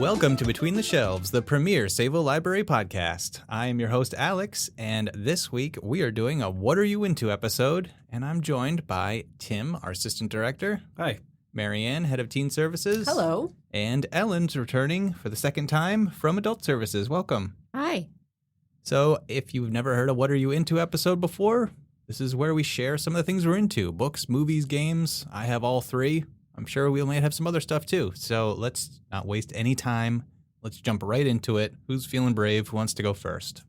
Welcome to Between the Shelves, the premier Savo Library podcast. I am your host, Alex, and this week we are doing a What Are You Into episode, and I'm joined by Tim, our assistant director. Hi. Marianne, head of teen services. Hello. And Ellen's returning for the second time from adult services. Welcome. Hi. So if you've never heard a What Are You Into episode before, this is where we share some of the things we're into. Books, movies, games. I have all three. I'm sure we might have some other stuff too. So let's not waste any time. Let's jump right into it. Who's feeling brave? Who wants to go first?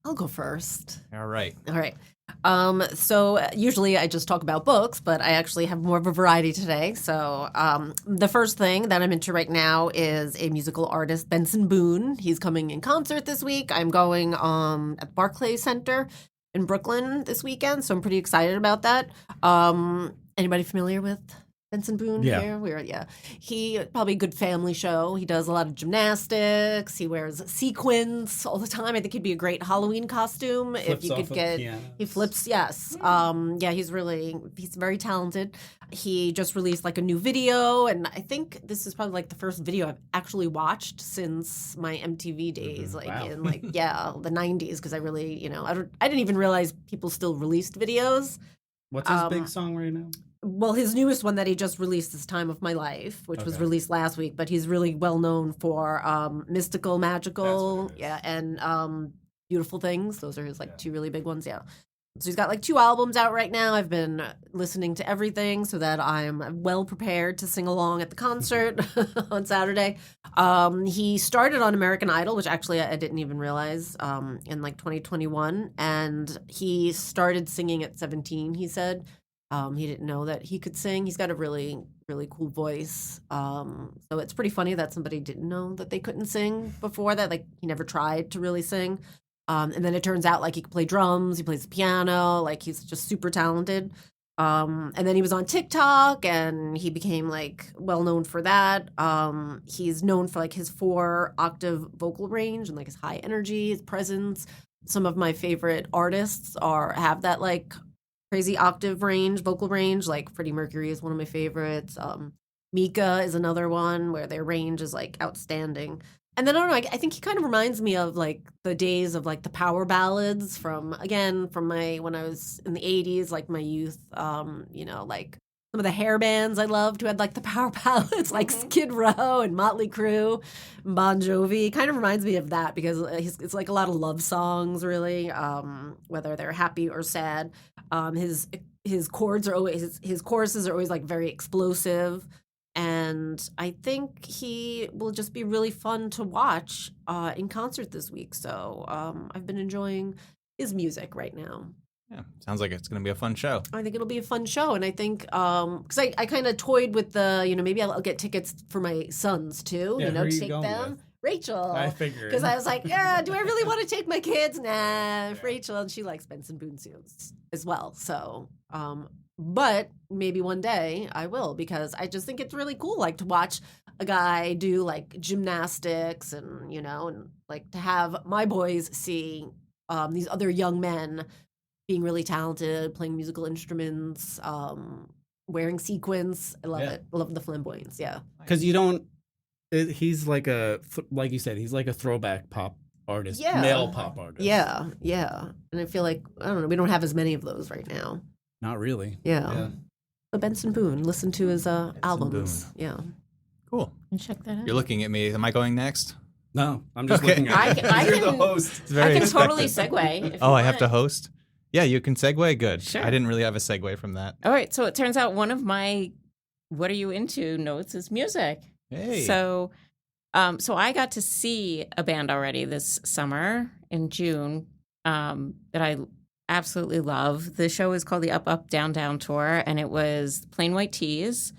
I'll go first. All right. So usually I just talk about books, but I actually have more of a variety today. So the first thing that I'm into right now is a musical artist, Benson Boone. He's coming in concert this week. I'm going at the Barclays Center in Brooklyn this weekend, so I'm pretty excited about that. Anybody familiar with Benson Boone here? He probably a good family show. He does a lot of gymnastics. He wears sequins all the time. I think he'd be a great Halloween costume if you could get. He flips, yes. He's very talented. He just released like a new video, and I think this is probably like the first video I've actually watched since my MTV days, in the 90s, because I really, I didn't even realize people still released videos. What's his big song right now? Well, his newest one that he just released is Time of My Life, which was released last week, but he's really well known for Mystical, Magical, and Beautiful Things. Those are his two really big ones, So he's got like 2 albums out right now. I've been listening to everything so that I'm well prepared to sing along at the concert on Saturday. He started on American Idol, which actually I didn't even realize, in like 2021, and he started singing at 17, he said. He didn't know that he could sing. He's got a really, really cool voice. So it's pretty funny that somebody didn't know that they couldn't sing before that. Like, he never tried to really sing. And then it turns out like he can play drums, he plays the piano, like he's just super talented. And then he was on TikTok and he became like well known for that. He's known for like his 4-octave vocal range and like his high energy, his presence. Some of my favorite artists have that like crazy octave range, vocal range. Like Freddie Mercury is one of my favorites. Mika is another one where their range is like outstanding. And then I don't know, I think he kind of reminds me of like the days of like the power ballads from when I was in the 80s, like my youth, like some of the hair bands I loved who had like the power ballads, like Skid Row and Motley Crue, Bon Jovi. Kind of reminds me of that because it's like a lot of love songs, really, whether they're happy or sad. His choruses are always like very explosive. And I think he will just be really fun to watch in concert this week. So I've been enjoying his music right now. Yeah, sounds like it's going to be a fun show. I think it'll be a fun show. And I think, because I kind of toyed with maybe I'll get tickets for my sons too, to take them. With? Rachel. I figured. Because I was like, do I really want to take my kids? Nah, Rachel. And she likes Benson Boone as well. So, but maybe one day I will, because I just think it's really cool, like to watch a guy do like gymnastics and, and like to have my boys see these other young men being really talented, playing musical instruments, wearing sequins. I love it. I love the flamboyance. Yeah. Because he's like like you said, he's like a throwback pop artist, male pop artist. Yeah. And I feel like, I don't know, we don't have as many of those right now. Not really. Yeah. But Benson Boone, listen to his albums. Boone. Yeah. Cool. Check that out. You're looking at me. Am I going next? No, I'm just looking at you. You're the host. I can totally segue. I have to host? Yeah, you can segue? Good. Sure. I didn't really have a segue from that. All right, so it turns out one of my What Are You Into notes is music. Hey. So I got to see a band already this summer in June that I absolutely love. The show is called the Up, Up, Down, Down Tour, and it was Plain White Tees.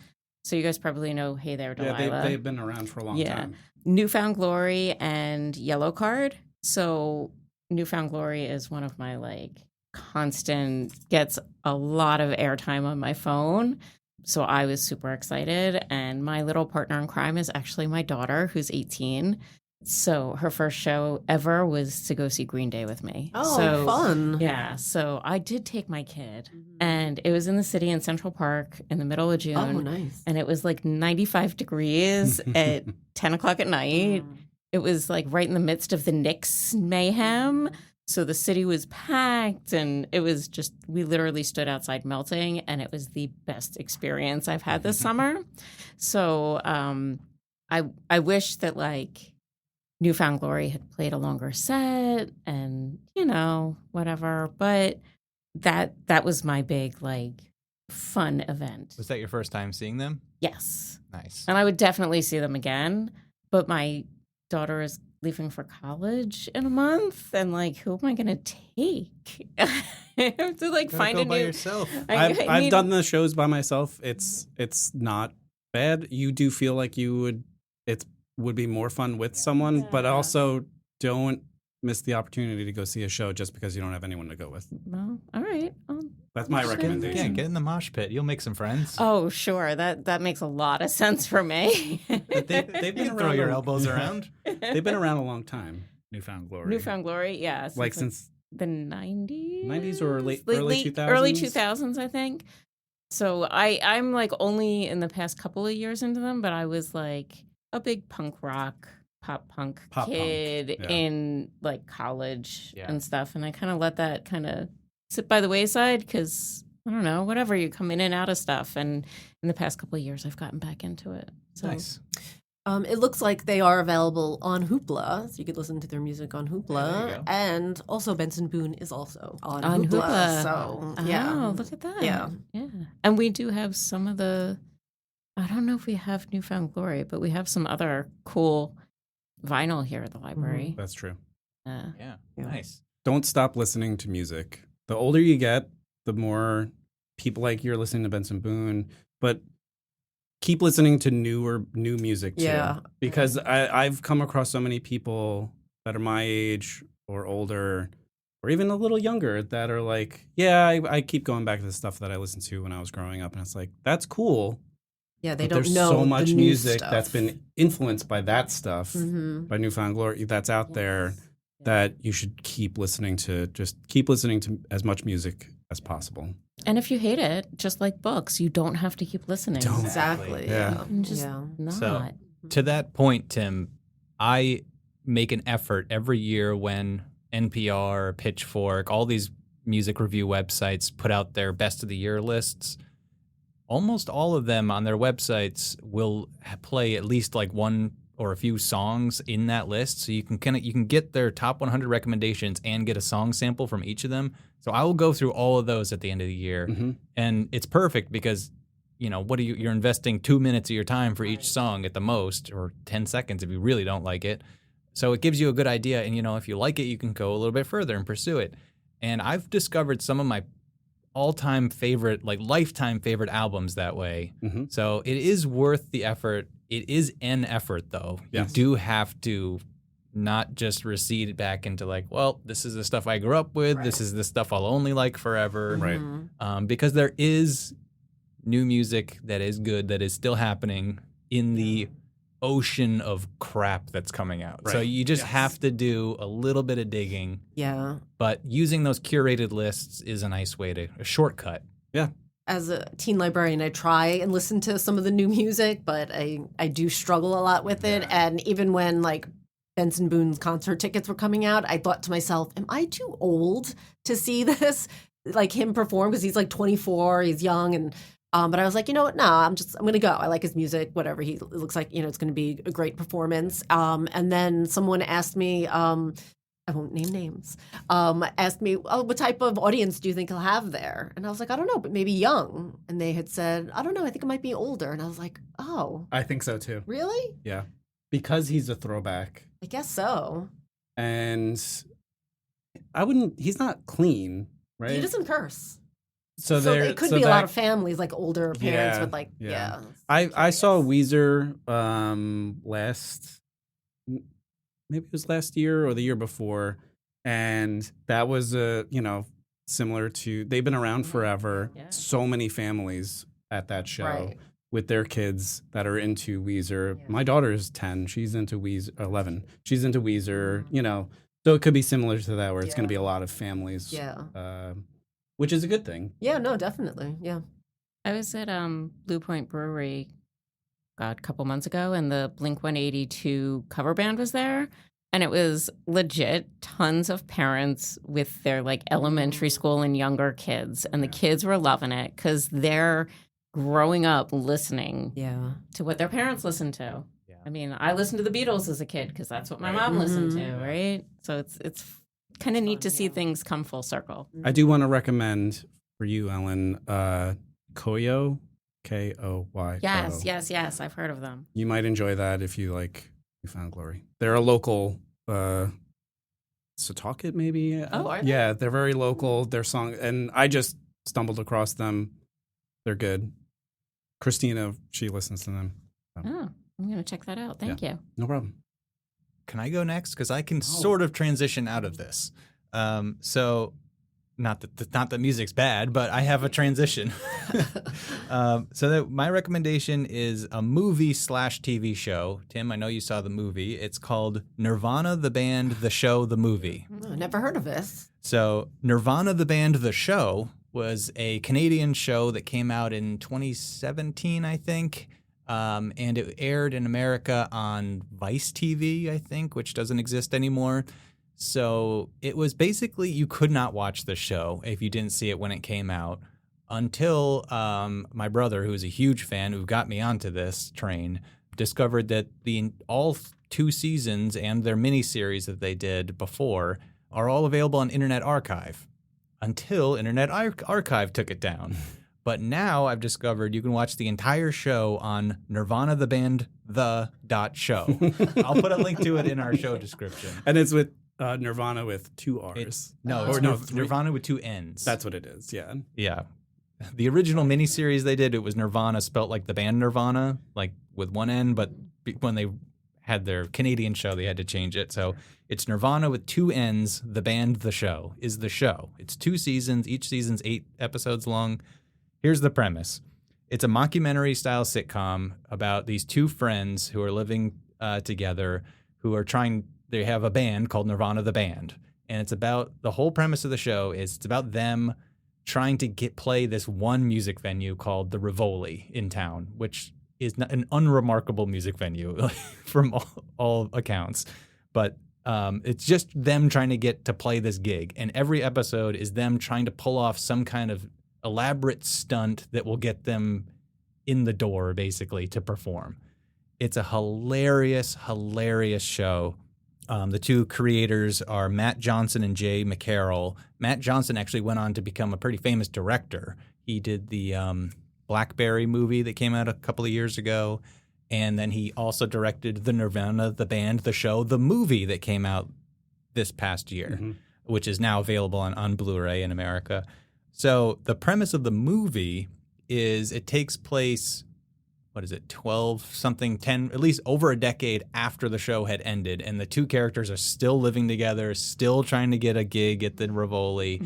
So you guys probably know Hey There, Delilah. Yeah, they've been around for a long time. Newfound Glory and Yellow Card. So Newfound Glory is one of my gets a lot of airtime on my phone. So I was super excited. And my little partner in crime is actually my daughter, who's 18. So her first show ever was to go see Green Day with me. Oh, so, fun. Yeah. So I did take my kid, and it was in the city in Central Park in the middle of June. Oh, nice. And it was like 95 degrees at 10 o'clock at night. It was like right in the midst of the Knicks mayhem. So the city was packed, and it was just, we literally stood outside melting, and it was the best experience I've had this summer. So I wish that like Newfound Glory had played a longer set and, whatever. But that was my big like fun event. Was that your first time seeing them? Yes. Nice. And I would definitely see them again. But my daughter is leaving for college in a month, and like, who am I going to take? I have to like find go a by new. yourself. I've done the shows by myself. It's not bad. You do feel like it would be more fun with someone, but also don't miss the opportunity to go see a show just because you don't have anyone to go with. Well, all right. That's my Yeah, recommendation. get in the mosh pit. You'll make some friends. Oh, sure. That makes a lot of sense for me. They've been You can throw around your elbows around. They've been around a long time. Newfound Glory. Newfound Glory, yeah. Since the 90s? 90s or early 2000s? Early 2000s, I think. So I'm like only in the past couple of years into them, but I was like a big punk rock, pop punk kid in like college and stuff. And I kind of let that kind of sit by the wayside because, I don't know, whatever, you come in and out of stuff. And in the past couple of years, I've gotten back into it. So. Nice. It looks like they are available on Hoopla, so you could listen to their music on there you Hoopla. go. And also Benson Boone is also on On Hoopla. Hoopla. So, yeah. Oh, look at that. Yeah. Yeah. And we do have some of the, I don't know if we have Newfound Glory, but we have some other cool vinyl here at the library. That's true. Yeah. Yeah. Nice. Don't stop listening to music. The older you get, the more people like you're listening to Benson Boone, but keep listening to new music too. Yeah. Because I've come across so many people that are my age or older or even a little younger that are like, I keep going back to the stuff that I listened to when I was growing up. And it's like, that's cool. Yeah, they But don't there's know so much the new music stuff. that's been influenced by that stuff, by Newfound Glory that's out there that you should keep listening to. Just keep listening to as much music as possible. And if you hate it, just like books, you don't have to keep listening. Don't. Exactly. Yeah. And just Yeah. not. So, to that point, Tim, I make an effort every year when NPR, Pitchfork, all these music review websites put out their best of the year lists. Almost all of them on their websites will play at least like one or a few songs in that list, so you can get their top 100 recommendations and get a song sample from each of them. So I will go through all of those at the end of the year, and it's perfect because you're investing 2 minutes of your time for each song at the most, or 10 seconds if you really don't like it. So it gives you a good idea, and if you like it, you can go a little bit further and pursue it. And I've discovered some of my all-time favorite, like lifetime favorite albums that way. So it is worth the effort. It is an effort, though. Yes. You do have to not just recede back into like, well, this is the stuff I grew up with. Right. This is the stuff I'll only like forever. Right. Because there is new music that is good, that is still happening in the ocean of crap that's coming out. Right. So you just have to do a little bit of digging. Yeah. But using those curated lists is a nice way a shortcut. Yeah. As a teen librarian, I try and listen to some of the new music, but I do struggle a lot with it. And even when like Benson Boone's concert tickets were coming out, I thought to myself, am I too old to see this? Like him perform, because he's like 24, he's young, and but I was like, you know what? No, I'm going to go. I like his music, whatever. It looks like, it's going to be a great performance. And then someone asked me, I won't name names, asked me, oh, what type of audience do you think he'll have there? And I was like, I don't know, but maybe young. And they had said, I don't know, I think it might be older. And I was like, oh. I think so too. Really? Yeah. Because he's a throwback. I guess so. And he's not clean, right? He doesn't curse. So it could be a lot of families, like older parents with like, I saw Weezer maybe it was last year or the year before, and that was similar to, they've been around forever. Yeah. So many families at that show. Right. with their kids that are into Weezer. Yeah. My daughter is 10. She's into Weezer, 11. She's into Weezer, you know. So it could be similar to that where it's going to be a lot of families. Yeah. Which is a good thing. Yeah, no, definitely. Yeah. I was at Blue Point Brewery, a couple months ago, and the Blink-182 cover band was there. And it was legit tons of parents with their like elementary school and younger kids. And the kids were loving it because they're growing up listening to what their parents listened to. Yeah. I mean, I listened to the Beatles as a kid because that's what my mom listened to, right? So it's kind of neat to see things come full circle. I do want to recommend for you, Ellen, Koyo, Koy. Yes. I've heard of them. You might enjoy that if you like You Found Glory. They're a local Setauket, maybe. Oh, are they? Yeah, they're very local. Their song, and I just stumbled across them. They're good. Christina, she listens to them. Oh, I'm gonna check that out. Thank you. No problem. Can I go next? Because I can sort of transition out of this. So, not that music's bad, but I have a transition. My recommendation is a movie / TV show. Tim, I know you saw the movie. It's called Nirvana, the band, the show, the movie. Oh, never heard of this. So Nirvana, the band, the show was a Canadian show that came out in 2017, I think. And it aired in America on Vice TV, I think, which doesn't exist anymore. So it was basically you could not watch the show if you didn't see it when it came out until my brother, who is a huge fan, who got me onto this train, discovered that all 2 seasons and their miniseries that they did before are all available on Internet Archive until Internet Archive took it down. But now I've discovered you can watch the entire show on Nirvana the Band the.show. I'll put a link to it in our show description. And it's with Nirvana with 2 R's. Nirvana with 2 N's. That's what it is, yeah. Yeah. The original miniseries they did, it was Nirvana spelt like the band Nirvana, like with 1 N, but when they had their Canadian show, they had to change it. So it's Nirvana with 2 N's, the band, the show, is the show. It's 2 seasons. Each season's 8 episodes long. Here's the premise. It's a mockumentary-style sitcom about these 2 friends who are living together who are they have a band called Nirvana the Band. And it's about, the whole premise of the show is it's about them trying to play this one music venue called the Rivoli in town, which is an unremarkable music venue from all accounts. But it's just them trying to get to play this gig. And every episode is them trying to pull off some kind of elaborate stunt that will get them in the door, basically, to perform. It's a hilarious, hilarious show. The 2 creators are Matt Johnson and Jay McCarroll. Matt Johnson actually went on to become a pretty famous director. He did the Blackberry movie that came out a couple of years ago. And then he also directed the Nirvana, the band, the show, the movie that came out this past year, which is now available on Blu-ray in America. So the premise of the movie is it takes place, 10, at least over a decade after the show had ended. And the 2 characters are still living together, still trying to get a gig at the Rivoli.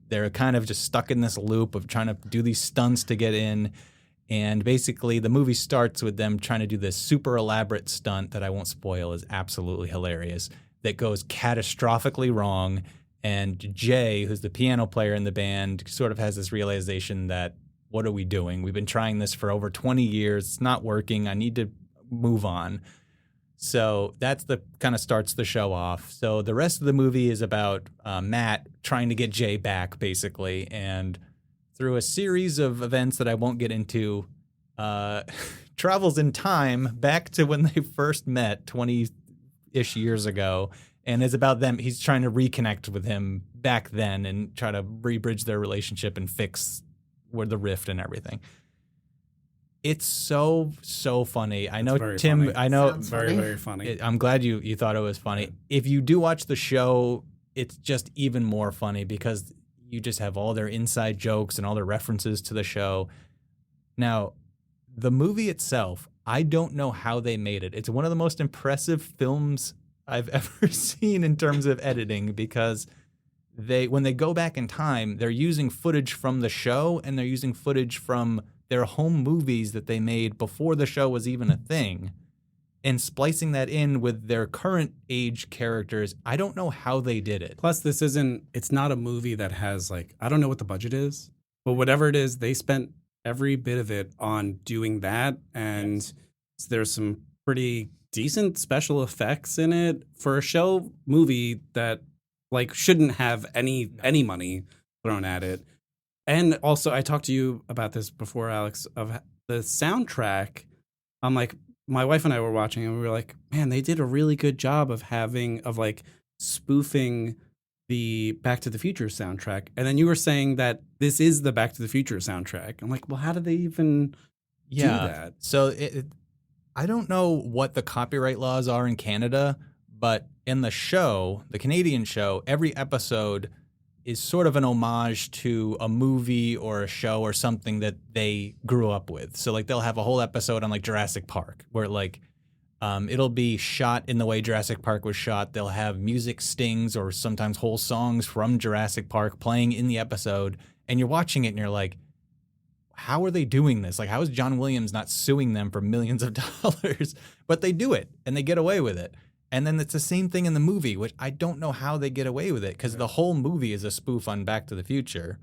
They're kind of just stuck in this loop of trying to do these stunts to get in. And basically the movie starts with them trying to do this super elaborate stunt that I won't spoil, is absolutely hilarious, that goes catastrophically wrong. And Jay, who's the piano player in the band, sort of has this realization that, what are we doing? We've been trying this for over 20 years. It's not working. I need to move on. So that's the kind of starts the show off. So the rest of the movie is about Matt trying to get Jay back, basically. And through a series of events that I won't get into, travels in time back to when they first met 20-ish years ago. And it's about them. He's trying to reconnect with him back then and try to rebridge their relationship and fix the rift and everything. It's so funny. I know, Tim. Funny. I know, Sounds very, funny. very funny. I'm glad you thought it was funny. If you do watch the show, it's just even more funny because you just have all their inside jokes and all their references to the show. Now, the movie itself, I don't know how they made it. It's one of the most impressive films I've ever seen in terms of editing, because when they go back in time, they're using footage from the show and they're using footage from their home movies that they made before the show was even a thing and splicing that in with their current age characters. I don't know how they did it. Plus, it's not a movie that has like, I don't know what the budget is, but whatever it is, they spent every bit of it on doing that. And there's some pretty decent special effects in it for a movie that like shouldn't have any money thrown at it. And also, I talked to you about this before, Alex, of the soundtrack. I'm like, my wife and I were watching and we were like, man, they did a really good job of spoofing the Back to the Future soundtrack. And then you were saying that this is the Back to the Future soundtrack. I'm like, well, how did they even do that? So I don't know what the copyright laws are in Canada, but in the show, the Canadian show, every episode is sort of an homage to a movie or a show or something that they grew up with. So like they'll have a whole episode on like Jurassic Park where like it'll be shot in the way Jurassic Park was shot. They'll have music stings or sometimes whole songs from Jurassic Park playing in the episode. And you're watching it and you're like, how are they doing this? Like, how is John Williams not suing them for millions of dollars? But they do it and they get away with it. And then it's the same thing in the movie, which I don't know how they get away with it because the whole movie is a spoof on Back to the Future.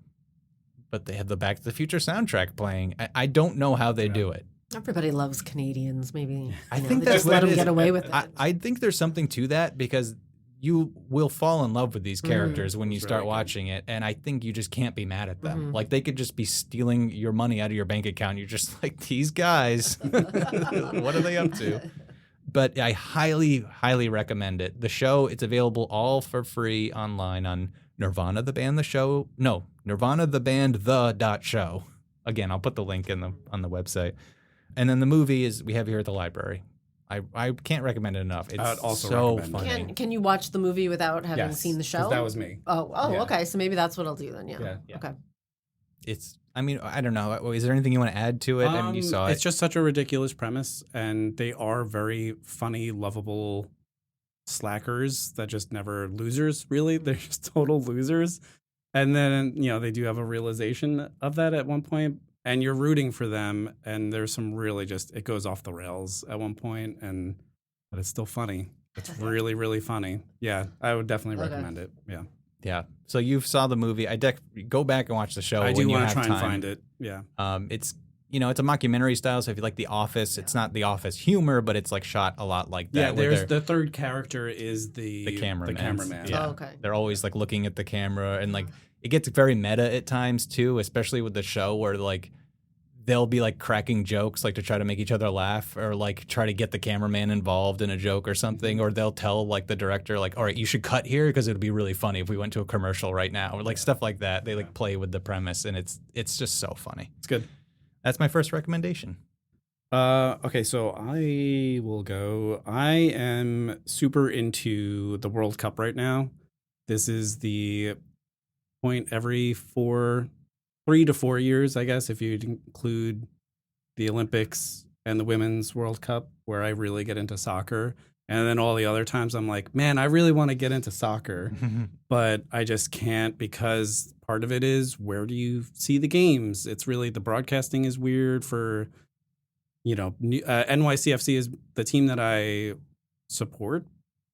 But they have the Back to the Future soundtrack playing. I don't know how they do it. Everybody loves Canadians. Maybe I think they that's just let what it them is. get away with it. I think there's something to that because you will fall in love with these characters when you start watching it. And I think you just can't be mad at them. Like they could just be stealing your money out of your bank account. You're just like, these guys, what are they up to? But I highly, highly recommend it. The show, it's available all for free online on Nirvana the Band the Show. No, Nirvana the Band the .show. Again, I'll put the link on the website. And then the movie is we have here at the library. I can't recommend it enough. It's I'd also so recommend funny. Can you watch the movie without having seen the show? 'Cause that was me. Oh, Yeah. okay. So maybe that's what I'll do then. Yeah. Okay. It's. I mean, I don't know. Is there anything you want to add to it? I mean, you saw it. It's just such a ridiculous premise, and they are very funny, lovable slackers that just never losers. Really, they're just total losers. And then they do have a realization of that at one point, and you're rooting for them. And there's some really it goes off the rails at one point, but it's still funny. It's really, really funny. Yeah, I would definitely recommend it. Yeah. Yeah. So you saw the movie. Go back and watch the show. I do want to try and find it. Yeah. It's it's a mockumentary style. So if you like The Office, it's not The Office humor, but it's like shot a lot like that. Yeah. There's the third character is the cameraman. The cameraman. Yeah. Oh, okay. They're always like looking at the camera and like it gets very meta at times too, especially with the show where like they'll be like cracking jokes like to try to make each other laugh or like try to get the cameraman involved in a joke or something, or they'll tell like the director like, all right, you should cut here because it would be really funny if we went to a commercial right now, or like stuff like that. They like play with the premise and it's just so funny. It's good. That's my first recommendation. Okay, so I will go. I am super into the World Cup right now. This is the point every 3 to 4 years, I guess, if you include the Olympics and the Women's World Cup, where I really get into soccer. And then all the other times I'm like, man, I really want to get into soccer, but I just can't because part of it is where do you see the games? It's really the broadcasting is weird for, NYCFC is the team that I support,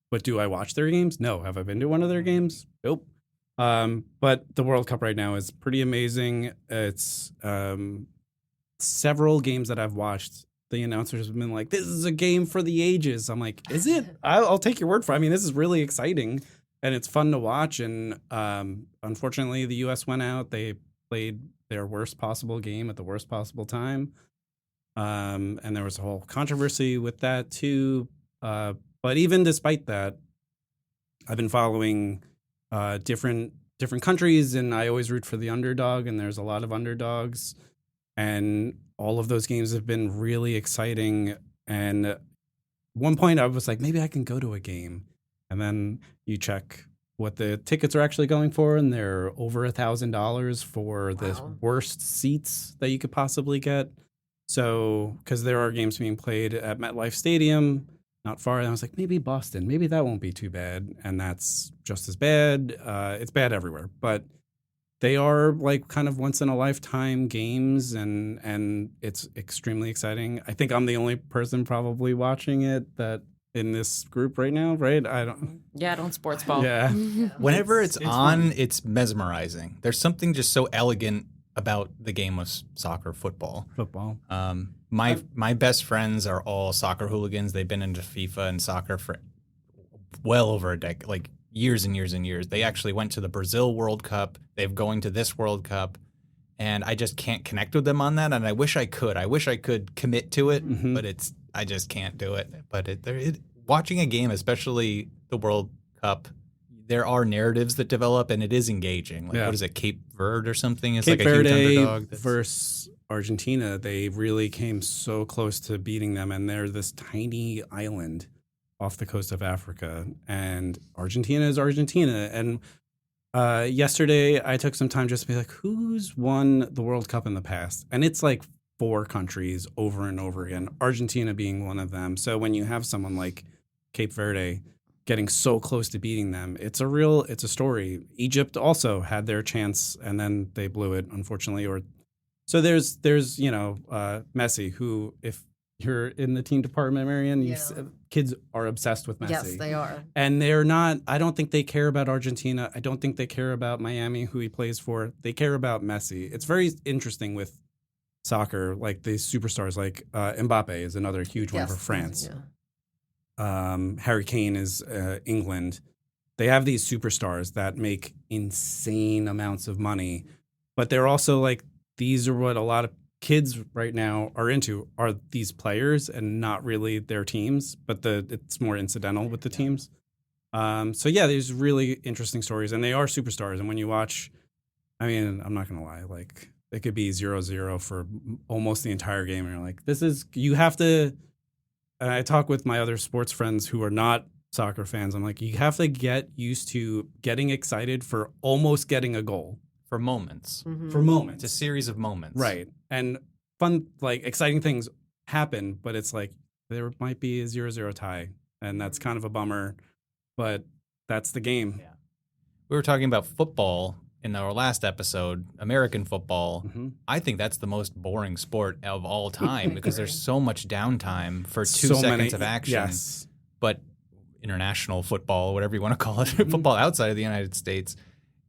but do I watch their games? No. Have I been to one of their games? Nope. But the World Cup right now is pretty amazing. It's several games that I've watched. The announcers have been like, this is a game for the ages. I'm like, is it? I'll take your word for it. I mean, this is really exciting and it's fun to watch. And unfortunately, the U.S. went out. They played their worst possible game at the worst possible time. And there was a whole controversy with that too. But even despite that, I've been following different countries, and I always root for the underdog, and there's a lot of underdogs, and all of those games have been really exciting. And at one point I was like, maybe I can go to a game, and then you check what the tickets are actually going for, and they're over $1,000 for the worst seats that you could possibly get. So, because there are games being played at MetLife Stadium, not far. And I was like, maybe Boston, maybe that won't be too bad. And that's just as bad. It's bad everywhere. But they are like kind of once in a lifetime games, and it's extremely exciting. I think I'm the only person probably watching it that in this group right now, right? I don't. Yeah, I don't sports ball. Yeah. Whenever it's on, fun. it's mesmerizing. There's something just so elegant about the game of soccer, football. My best friends are all soccer hooligans. They've been into FIFA and soccer for well over a decade, like years and years and years. They actually went to the Brazil World Cup. They're going to this World Cup. And I just can't connect with them on that. And I wish I could. I wish I could commit to it, but I just can't do it. But watching a game, especially the World Cup, there are narratives that develop, and it is engaging. Like, what is it, Cape Verde or something? It's Cape like a Verde huge underdog. Versus Argentina, they really came so close to beating them, and they're this tiny island off the coast of Africa. And Argentina is Argentina. And yesterday, I took some time just to be like, who's won the World Cup in the past? And it's like 4 countries over and over again, Argentina being one of them. So when you have someone like Cape Verde getting so close to beating them, it's a story. Egypt also had their chance, and then they blew it, unfortunately. So there's Messi, who, if you're in the team department, Marianne, kids are obsessed with Messi. Yes, they are. And they're not, I don't think they care about Argentina. I don't think they care about Miami, who he plays for. They care about Messi. It's very interesting with soccer, like the superstars, like Mbappe is another huge one for France. Harry Kane is England. They have these superstars that make insane amounts of money, but they're also like, these are what a lot of kids right now are into, are these players and not really their teams, but it's more incidental with the teams. So yeah, there's really interesting stories, and they are superstars. And when you watch, I mean, I'm not going to lie, like it could be 0-0 for almost the entire game. And you're like, you have to, and I talk with my other sports friends who are not soccer fans. I'm like, you have to get used to getting excited for almost getting a goal. For moments. For moments. It's a series of moments. Right. And fun, like exciting things happen, but it's like there might be a 0-0 tie, and that's kind of a bummer, but that's the game. Yeah. We were talking about football in our last episode, American football. I think that's the most boring sport of all time because there's so much downtime for 2 seconds of action. Yes. But international football, whatever you want to call it, football outside of the United States,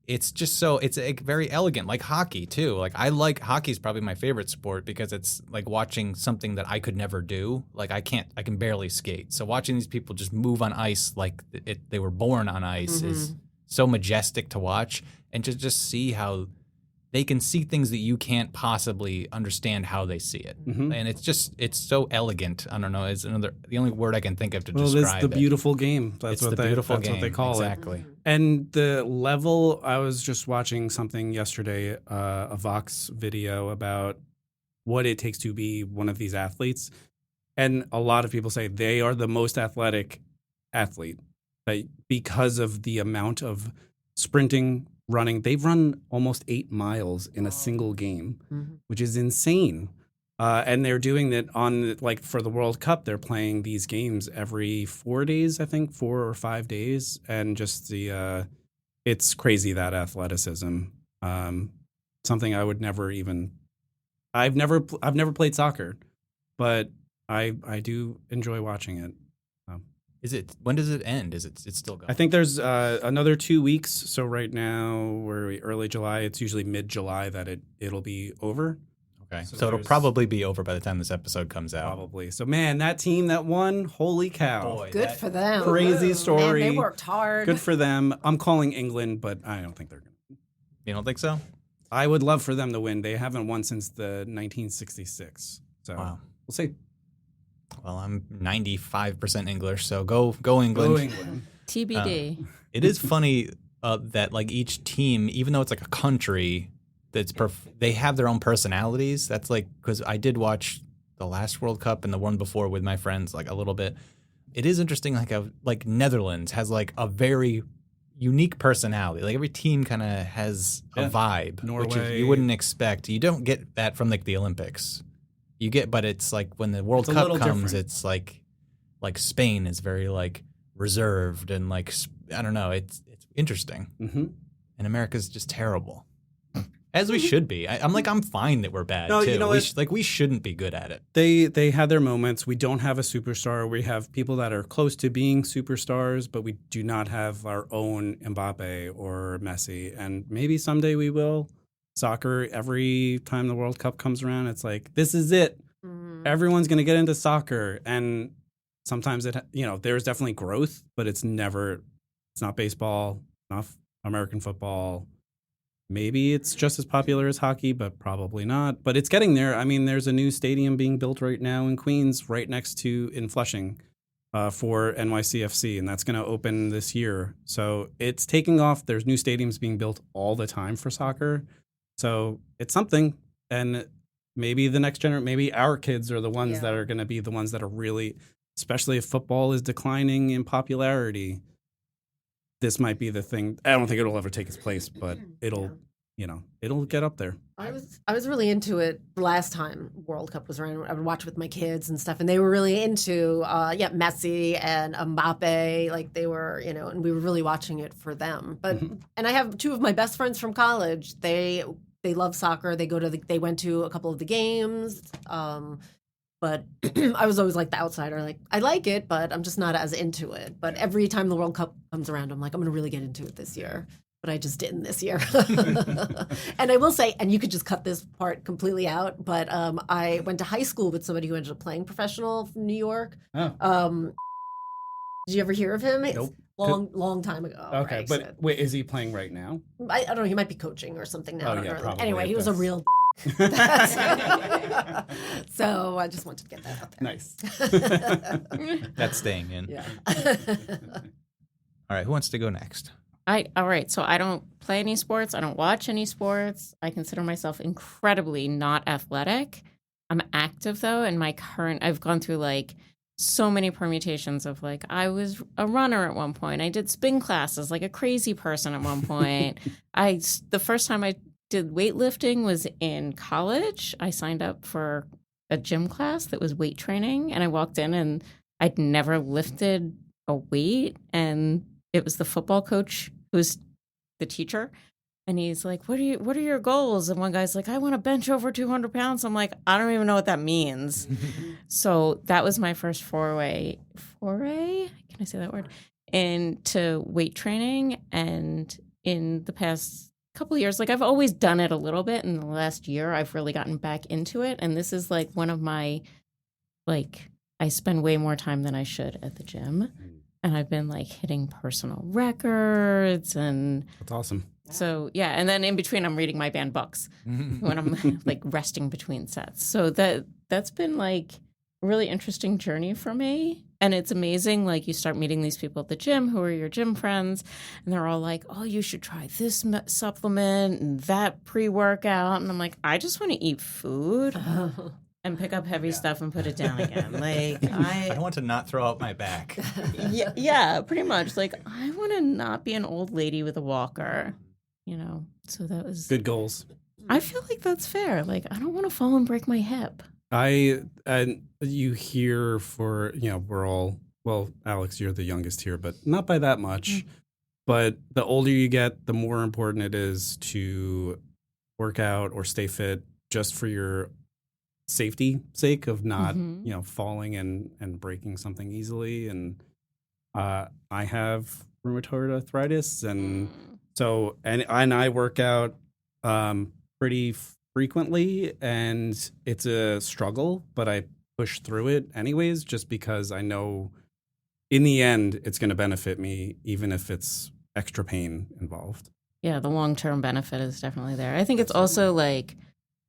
it's just it's very elegant, like hockey too. Like hockey's probably my favorite sport because it's like watching something that I could never do. Like I can barely skate. So watching these people just move on ice like they were born on ice is so majestic to watch, and to just see how they can see things that you can't possibly understand how they see it. And it's so elegant. I don't know. It's the only word I can think of to describe it's the beautiful game. That's what they call it. Exactly. And the level, I was just watching something yesterday, a Vox video about what it takes to be one of these athletes. And a lot of people say they are the most athletic athlete, because of the amount of sprinting, running. They've run almost 8 miles in a single game, which is insane. And they're doing it on, like, for the World Cup, they're playing these games every 4 days, I think, 4 or 5 days. And just it's crazy, that athleticism. Something I would never even, I've never played soccer, but I do enjoy watching it. When does it end? It's still going? I think there's another 2 weeks. So right now we're early July. It's usually mid-July that it'll be over. Okay. So it'll probably be over by the time this episode comes out. Probably. So man, that team that won, holy cow. Boy, Good for them. Crazy story. Man, they worked hard. Good for them. I'm calling England, but I don't think they're going to. You don't think so? I would love for them to win. They haven't won since the 1966. So wow. We'll see. Well, I'm 95% English, so go England. Go England. TBD. It is funny that like each team, even though it's like a country, they have their own personalities. That's like, because I did watch the last World Cup and the one before with my friends like a little bit. It is interesting, like Netherlands has like a very unique personality. Like every team kind of has a vibe, Norway, which you wouldn't expect. You don't get that from like the Olympics. But it's like when the World Cup comes, different. It's like Spain is very like reserved and like, I don't know, it's interesting. And America's just terrible. As we should be. I'm fine that we're bad, No, too. you know what? We shouldn't be good at it. They had their moments. We don't have a superstar. We have people that are close to being superstars, but we do not have our own Mbappe or Messi. And maybe someday we will. Soccer, every time the World Cup comes around, it's like, this is it. Everyone's going to get into soccer. And sometimes there's definitely growth, but it's not baseball, not American football. Maybe it's just as popular as hockey, but probably not. But it's getting there. I mean, there's a new stadium being built right now in Queens, right next to in Flushing, for NYCFC, and that's going to open this year. So it's taking off. There's new stadiums being built all the time for soccer. So it's something. And maybe the next generation, maybe our kids are the ones that are going to be the ones that are really, especially if football is declining in popularity. This might be the thing. I don't think it'll ever take its place, but it'll get up there. I was really into it last time World Cup was around. I would watch with my kids and stuff, and they were really into Messi and Mbappe. Like they were, and we were really watching it for them. But and I have two of my best friends from college. They love soccer. They went to a couple of the games. But I was always like the outsider. Like, I like it, but I'm just not as into it. But every time the World Cup comes around, I'm like, I'm going to really get into it this year. But I just didn't this year. And I will say, and you could just cut this part completely out, but I went to high school with somebody who ended up playing professional from New York. Oh. Did you ever hear of him? Nope. Long time ago. Okay, right? but wait, is he playing right now? I don't know. He might be coaching or something now. Oh, I don't yeah, know. probably. Anyway, he was a real so I just wanted to get that out there. Nice. That's staying in. Yeah. All right, who wants to go next? All right. So I don't play any sports. I don't watch any sports. I consider myself incredibly not athletic. I'm active though, and I've gone through like so many permutations of like I was a runner at one point. I did spin classes like a crazy person at one point. The first time I did weightlifting was in college. I signed up for a gym class that was weight training, and I walked in and I'd never lifted a weight, and it was the football coach who's the teacher. And he's like, what are your goals? And one guy's like, I want to bench over 200 pounds. I'm like, I don't even know what that means. So that was my first foray, can I say that word? Into weight training. And in the past couple of years, like I've always done it a little bit. In the last year, I've really gotten back into it. And this is like one of my, like, I spend way more time than I should at the gym. And I've been like hitting personal records and That's awesome. so yeah, and then in between I'm reading my band books when I'm like resting between sets. So that's been like a really interesting journey for me. And it's amazing, like you start meeting these people at the gym who are your gym friends, and they're all like, oh, you should try this supplement and that pre-workout. And I'm like, I just want to eat food and pick up heavy stuff and put it down again. Like I want to not throw out my back. yeah, pretty much. Like I want to not be an old lady with a walker, So that was Good goals. I feel like that's fair. Like I don't want to fall and break my hip. You hear we're all, well, Alex, you're the youngest here, but not by that much. But the older you get, the more important it is to work out or stay fit just for your safety sake of not, falling and breaking something easily. And I have rheumatoid arthritis, and so and I work out pretty frequently, and it's a struggle, but I push through it anyways, just because I know in the end it's going to benefit me, even if it's extra pain involved. Yeah, the long-term benefit is definitely there. I think it's also like,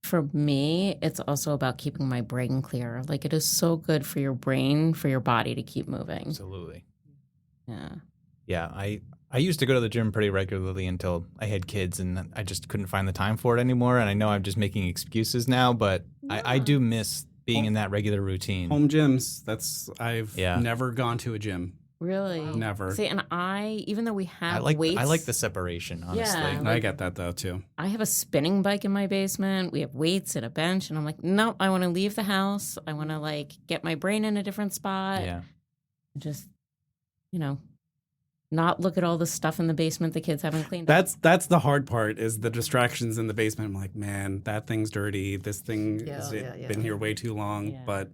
for me, it's also about keeping my brain clear. Like it is so good for your brain, for your body to keep moving. Absolutely. Yeah. Yeah, I used to go to the gym pretty regularly until I had kids, and I just couldn't find the time for it anymore. And I know I'm just making excuses now, but I do miss being in that regular routine. Home gyms, I've never gone to a gym. Really? Never. See, and even though we have weights. I like the separation, honestly. Yeah, I get that though too. I have a spinning bike in my basement. We have weights and a bench, and I'm like, no, I want to leave the house. I want to like get my brain in a different spot. Yeah. Just, not look at all the stuff in the basement the kids haven't cleaned up. That's the hard part is the distractions in the basement. I'm like, man, that thing's dirty. This thing has been here way too long. Yeah. But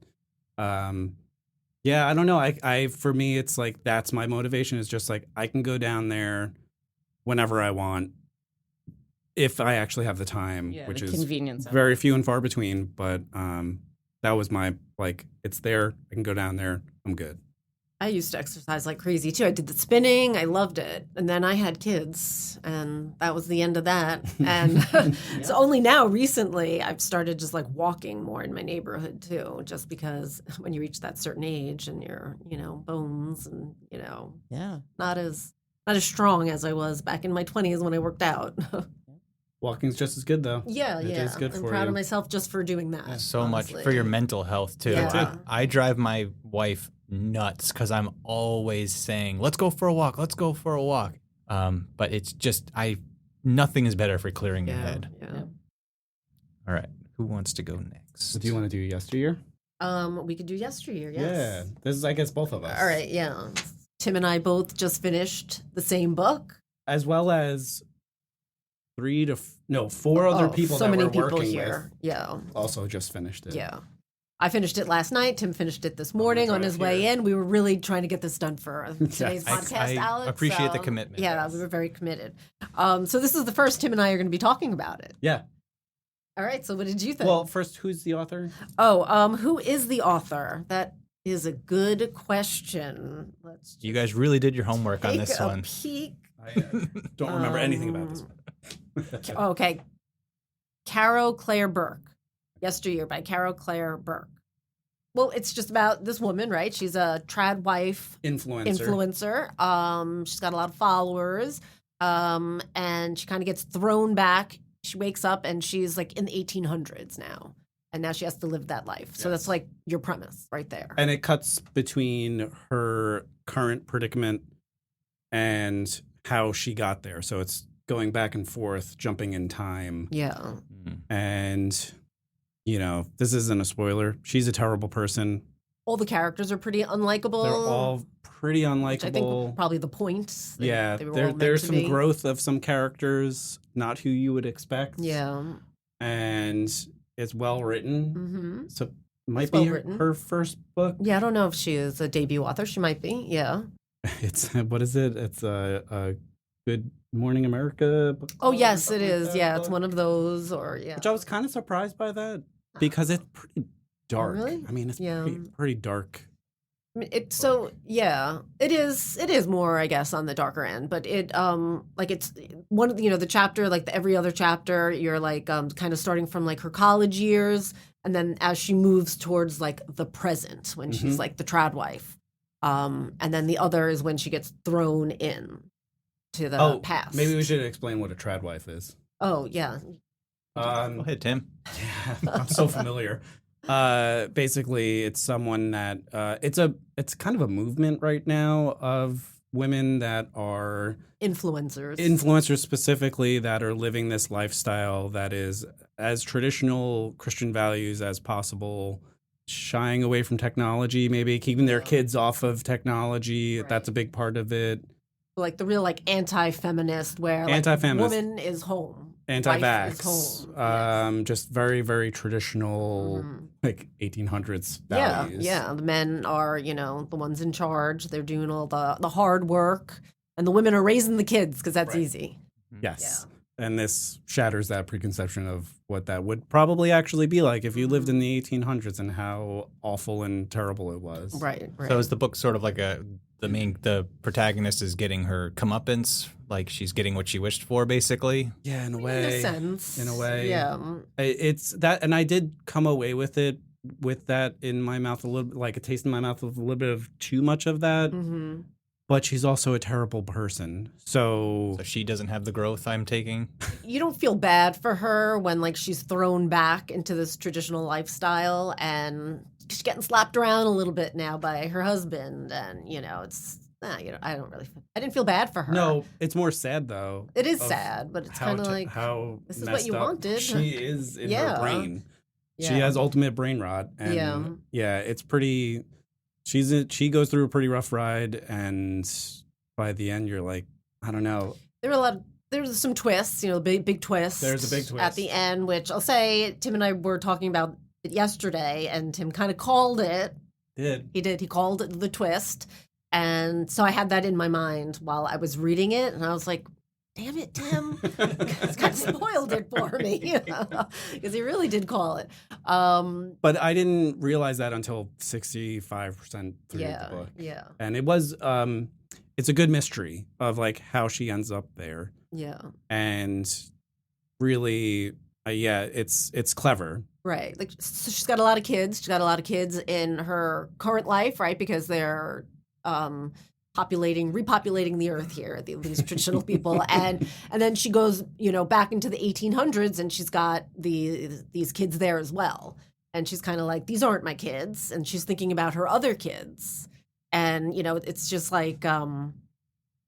I don't know. I for me, it's like that's my motivation is just like I can go down there whenever I want if I actually have the time, which the is convenience of very it. few and far between. But that was my like, it's there. I can go down there. I'm good. I used to exercise like crazy too. I did the spinning. I loved it. And then I had kids, and that was the end of that. And so only now recently I've started just like walking more in my neighborhood too, just because when you reach that certain age and your, bones and, not as strong as I was back in my 20s when I worked out. Walking's just as good though. Yeah. It is good I'm for proud you. of myself just for doing that. So honestly. much for your mental health too. Yeah. I drive my wife nuts because I'm always saying, "Let's go for a walk. Let's go for a walk." But it's just nothing is better for clearing your head. Yeah. All right, who wants to go next? So do you want to do yesteryear? We could do yesteryear. Yes. Yeah, this is I guess both of us. All right. Yeah. Tim and I both just finished the same book. As well as 4 other people so that many we're people working here. with Yeah. also just finished it. Yeah. I finished it last night. Tim finished it this morning on his way in. We were really trying to get this done for today's podcast, I Alex. appreciate the so, commitment. Yeah, we were very committed. So this is the first Tim and I are going to be talking about it. Yeah. All right. So what did you think? Well, first, who's the author? Who is the author? That is a good question. Let's You guys really did your homework on take this a one. peek. I don't remember anything about this. Okay. Caro Claire Burke. Yesteryear by Caro Claire Burke. Well, it's just about this woman, right? She's a trad wife influencer. She's got a lot of followers. And she kind of gets thrown back. She wakes up and she's like in the 1800s now. And now she has to live that life. So that's like your premise right there. And it cuts between her current predicament and how she got there. So it's going back and forth, jumping in time. Yeah. And, this isn't a spoiler. She's a terrible person. All the characters are pretty unlikable. They're all pretty unlikable. Which I think probably the point. They were all meant there's to some be. growth of some characters, not who you would expect. Yeah. And it's well written. Mm-hmm. So it might It's be well-written. her first book. Yeah, I don't know if she is a debut author. She might be. Yeah. It's what is it? It's a Good Morning America book. Oh, club or yes, it something like is. that Yeah, it's book. one of those. Or yeah. Which I was kind of surprised by that because it's pretty dark. Really? I mean, it's Yeah. pretty dark. I mean, it is more, I guess, on the darker end, but it like it's one of the chapter, like every other chapter, you're like kind of starting from like her college years, and then as she moves towards like the present when she's like the trad wife, and then the other is when she gets thrown in to the past. Maybe we should explain what a trad wife is. Oh yeah. Go ahead, Tim. Yeah, I'm so familiar. Basically, it's someone that it's kind of a movement right now of women that are influencers specifically that are living this lifestyle that is as traditional Christian values as possible, shying away from technology, maybe keeping their kids off of technology. Right. That's a big part of it. Like the real like anti-feminist where like Anti-feminist. woman is home. Anti-vax, Wife is home. Yes. just very, very traditional, like 1800s values. Yeah. The men are, the ones in charge. They're doing all the hard work, and the women are raising the kids because that's easy. Yes. And this shatters that preconception of what that would probably actually be like if you lived in the 1800s and how awful and terrible it was. Right. So is the book sort of like the protagonist is getting her comeuppance, like she's getting what she wished for, basically? Yeah, in a way. In a sense. In a way. Yeah. It's that, and I did come away with it, with that in my mouth, a little bit, like a taste in my mouth of a little bit of too much of that. Mm-hmm. But she's also a terrible person. So she doesn't have the growth I'm taking? You don't feel bad for her when like she's thrown back into this traditional lifestyle and she's getting slapped around a little bit now by her husband, and it's I didn't feel bad for her. No, it's more sad though. It is sad, but it's kind of like how this is what messed you up wanted. she is in her brain. Yeah. She has ultimate brain rot, and it's pretty. She goes through a pretty rough ride, and by the end, you're like, I don't know. There's some twists, big twists. There's a big twist at the end, which I'll say Tim and I were talking about it yesterday, and Tim kind of called it. He did. He called it the twist. And so I had that in my mind while I was reading it, and I was like, damn it, Tim. It's kind of spoiled it for me, because he really did call it. But I didn't realize that until 65% through the book. Yeah. And it was, it's a good mystery of like how she ends up there. Yeah. And really, it's clever. Right. Like, so she's got a lot of kids. She's got a lot of kids in her current life, right? Because they're repopulating the earth here, these traditional people. And then she goes, back into the 1800s, and she's got these kids there as well. And she's kind of like, these aren't my kids. And she's thinking about her other kids. And, it's just like, I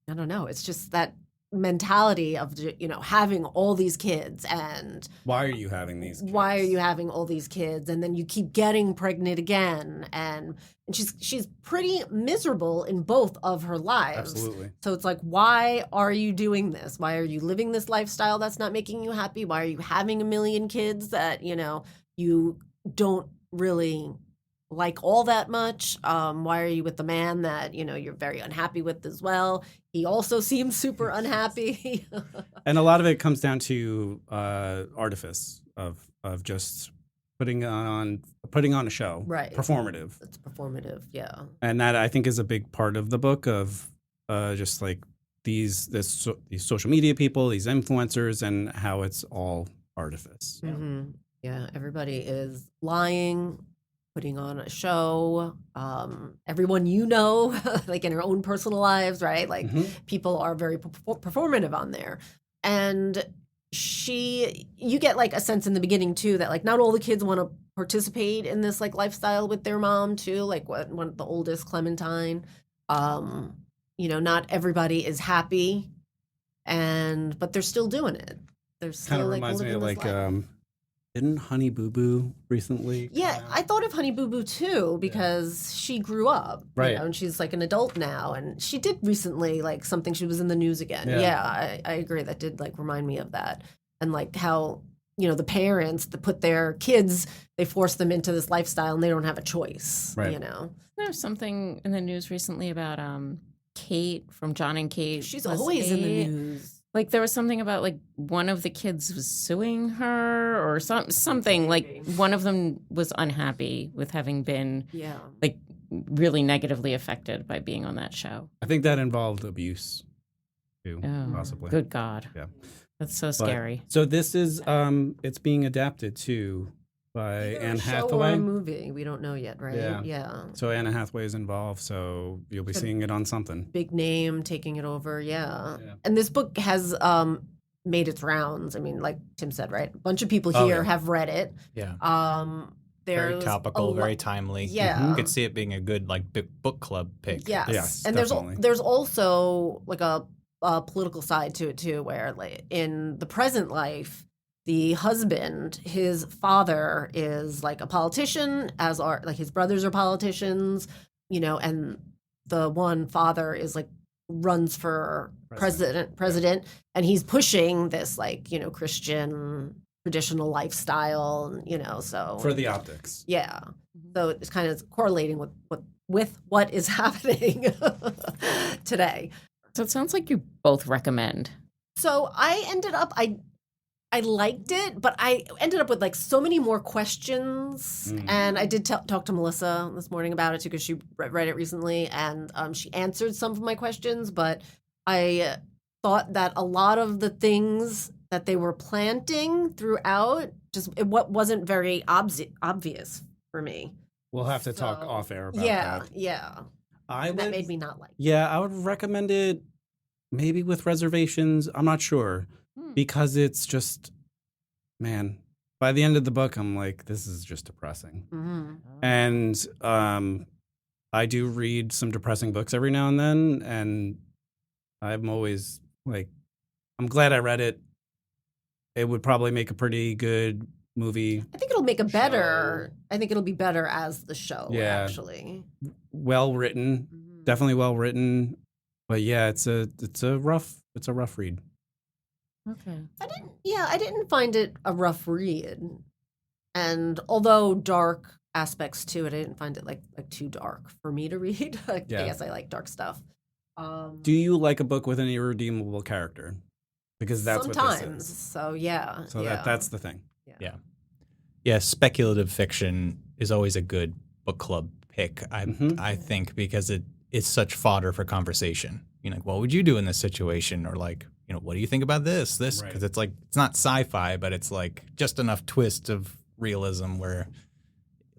don't know. It's just that mentality of, having all these kids, and why are you having these kids? Why are you having all these kids? And then you keep getting pregnant again. And she's pretty miserable in both of her lives. Absolutely. So it's like, why are you doing this? Why are you living this lifestyle that's not making you happy? Why are you having a million kids that, you don't really like all that much? Why are you with the man that, you're very unhappy with as well? He also seems super unhappy. And a lot of it comes down to artifice of just putting on a show. Right. Performative. It's performative, yeah. And that, I think, is a big part of the book of just like these social media people, these influencers, and how it's all artifice. Mm-hmm. Yeah, everybody is lying, putting on a show. Everyone like in her own personal lives, right? Like, people are very performative on there. And you get like a sense in the beginning too that like not all the kids want to participate in this like lifestyle with their mom too. Like one the oldest, Clementine. Not everybody is happy, but they're still doing it. They're still kind of like reminds me of living like this life. didn't Honey Boo Boo recently? Yeah, I thought of Honey Boo Boo too, because she grew up, right? And she's like an adult now, and she did recently like something. She was in the news again. Yeah, I agree. That did like remind me of that, and like how the parents that put their kids, they force them into this lifestyle, and they don't have a choice. Right. There's something in the news recently about Kate from John and Kate. She's always in the news. Like there was something about like one of the kids was suing her or something. Like one of them was unhappy with having been like really negatively affected by being on that show. I think that involved abuse too, possibly. Good God. Yeah. That's so scary. So this is it's being adapted to by Anne Hathaway. Show or a movie, we don't know yet, right? Yeah. So Anne Hathaway is involved, so you'll be seeing it on something. Big name taking it over, yeah. And this book has made its rounds. I mean, like Tim said, right? A bunch of people here have read it. Yeah. Very There's topical, very timely. Yeah. You could see it being a good like book club pick. Yes. And definitely. there's also like a political side to it too, where like in the present life, the husband, his father is like a politician, as are like his brothers are politicians, and the one father is like runs for president, and he's pushing this like, Christian traditional lifestyle, so for the optics. Yeah. So it's kind of correlating with what is happening today. So it sounds like you both recommend. So I ended up, I liked it, but I ended up with like so many more questions. And I did talk to Melissa this morning about it too, because she read it recently, and she answered some of my questions. But I thought that a lot of the things that they were planting throughout what wasn't very obvious for me. We'll have to talk off air about that. Yeah. That made me not like it. Yeah, I would recommend it maybe with reservations. I'm not sure. Because it's just, man, by the end of the book, I'm like, this is just depressing. Mm-hmm. And I do read some depressing books every now and then, and I'm always like, I'm glad I read it. It would probably make a pretty good movie. I think it'll make I think it'll be better as the show, actually. Well written, definitely well written. But yeah, it's a rough read. Okay. I didn't find it a rough read. And although dark aspects to it, I didn't find it like too dark for me to read. I guess I like dark stuff. Do you like a book with an irredeemable character? Because that's sometimes. What this is. So yeah. So that's the thing. Yeah, speculative fiction is always a good book club pick, I think, because it's such fodder for conversation. Like, what would you do in this situation? Or like, what do you think about this? Because it's like, it's not sci-fi, but it's like just enough twist of realism where,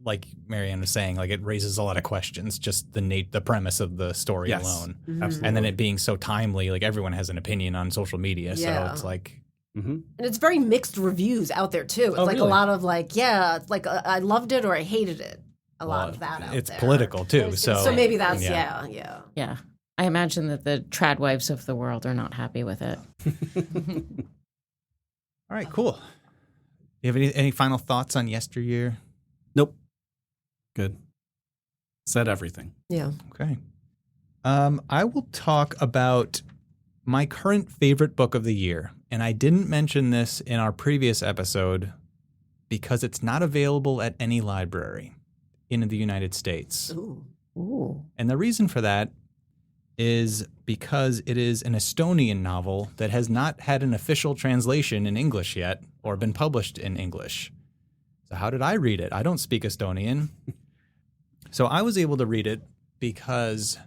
like Marianne was saying, like it raises a lot of questions, just the premise of the story alone. Absolutely. And then it being so timely, like everyone has an opinion on social media. So it's like, and it's very mixed reviews out there too. It's like a lot of like, I loved it or I hated it. A lot of that out there. It's political too. So maybe that's, Yeah. I imagine that the trad wives of the world are not happy with it. All right, cool. You have any final thoughts on Yesteryear? Nope. Good. Said everything. Yeah. Okay. I will talk about my current favorite book of the year. And I didn't mention this in our previous episode because it's not available at any library in the United States. Ooh. And the reason for that is because it is an Estonian novel that has not had an official translation in English yet or been published in English. So how did I read it? I don't speak Estonian. So I was able to read it because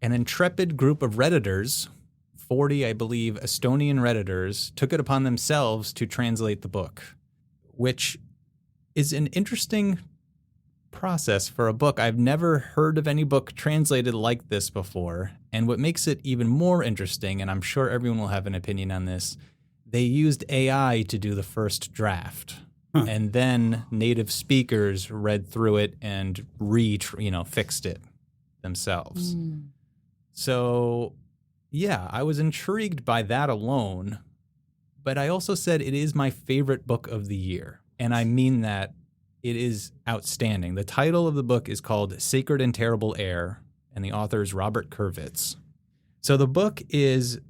an intrepid group of Redditors, 40, I believe, Estonian Redditors, took it upon themselves to translate the book, which is an interesting process for a book. I've never heard of any book translated like this before. And what makes it even more interesting, and I'm sure everyone will have an opinion on this, they used AI to do the first draft. And then native speakers read through it and fixed it themselves. So, yeah, I was intrigued by that alone. But I also said it is my favorite book of the year. And I mean that. It is outstanding. The title of the book is called Sacred and Terrible Air, and the author is Robert Kurvitz. So the book is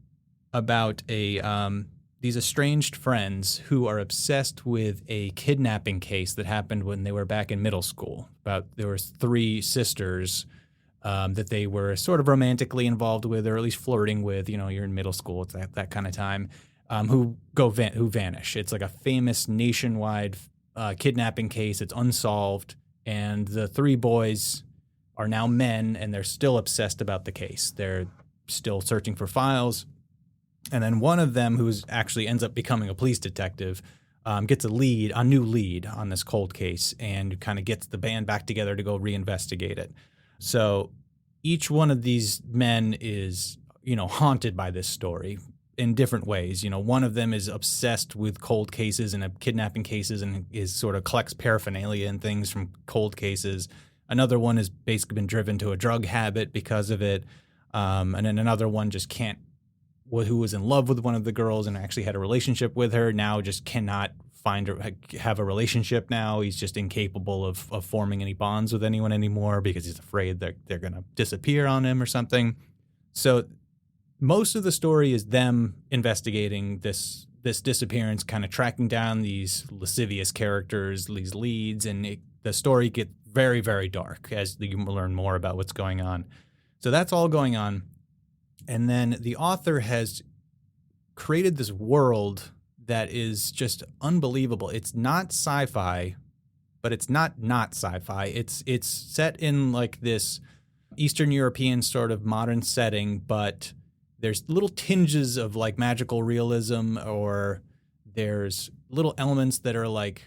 about these estranged friends who are obsessed with a kidnapping case that happened when they were back in middle school. There were 3 sisters that they were sort of romantically involved with, or at least flirting with. You're in middle school, it's that kind of time. Who vanish. It's like a famous nationwide kidnapping case. It's unsolved, and the 3 boys are now men, and they're still obsessed about the case. They're still searching for files, and then one of them, who actually ends up becoming a police detective, gets a new lead on this cold case, and kind of gets the band back together to go reinvestigate it. So each one of these men is, haunted by this story in different ways. One of them is obsessed with cold cases and kidnapping cases and is sort of collects paraphernalia and things from cold cases. Another one has basically been driven to a drug habit because of it. And then another one just who was in love with one of the girls and actually had a relationship with her, now just cannot have a relationship now. He's just incapable of forming any bonds with anyone anymore because he's afraid that they're going to disappear on him or something. So most of the story is them investigating this disappearance, kind of tracking down these lascivious characters, these leads, and the story gets very, very dark as you learn more about what's going on. So that's all going on. And then the author has created this world that is just unbelievable. It's not sci-fi, but it's not sci-fi. It's set in like this Eastern European sort of modern setting, but there's little tinges of like magical realism, or there's little elements that are like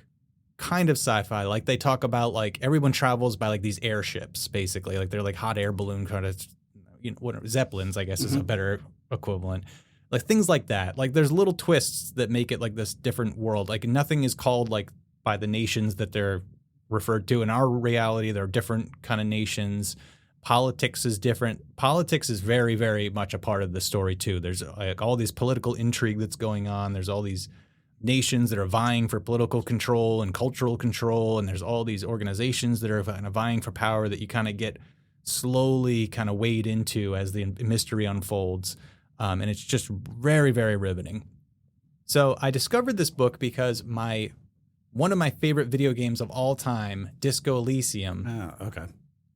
kind of sci-fi. Like they talk about like everyone travels by like these airships, basically. Like they're like hot air balloon kind of, Zeppelins, I guess is a better equivalent. Like things like that. Like there's little twists that make it like this different world. Like nothing is called like by the nations that they're referred to. In our reality, there are different kind of nations. Politics is different. Politics is very, very much a part of the story too. There's like all this political intrigue that's going on. There's all these nations that are vying for political control and cultural control, and there's all these organizations that are kind of vying for power that you kind of get slowly kind of wade into as the mystery unfolds. And it's just very, very riveting. So I discovered this book because one of my favorite video games of all time, Disco Elysium,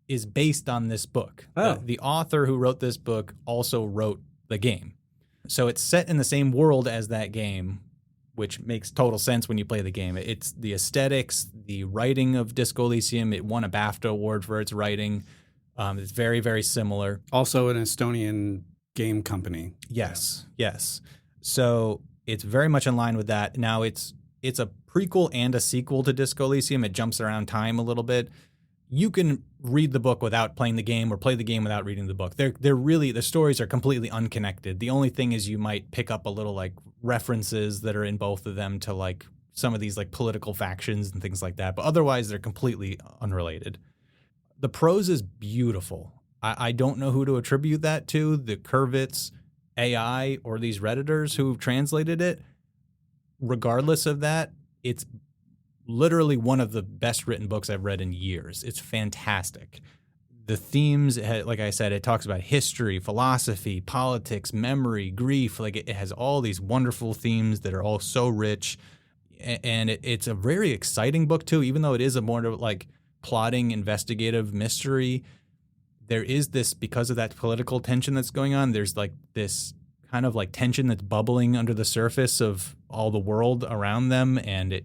is based on this book. Oh. The author who wrote this book also wrote the game. So it's set in the same world as that game, which makes total sense when you play the game. It's the aesthetics, the writing of Disco Elysium. It won a BAFTA award for its writing. It's very, very similar. Also an Estonian game company. Yes. So it's very much in line with that. Now it's a prequel and a sequel to Disco Elysium. It jumps around time a little bit. You can read the book without playing the game or play the game without reading the book. They're really, the stories are completely unconnected. The only thing is you might pick up a little like references that are in both of them to like some of these like political factions and things like that. But otherwise they're completely unrelated. The prose is beautiful. I don't know who to attribute that to, the Kurvitz AI or these Redditors who translated it. Regardless of that, it's literally one of the best written books I've read in years. It's fantastic. The themes, like I said, it talks about history, philosophy, politics, memory, grief. Like it has all these wonderful themes that are all so rich. And it's a very exciting book too, even though it is a more like plotting, investigative mystery. There is this, because of that political tension that's going on, there's like this kind of like tension that's bubbling under the surface of all the world around them. And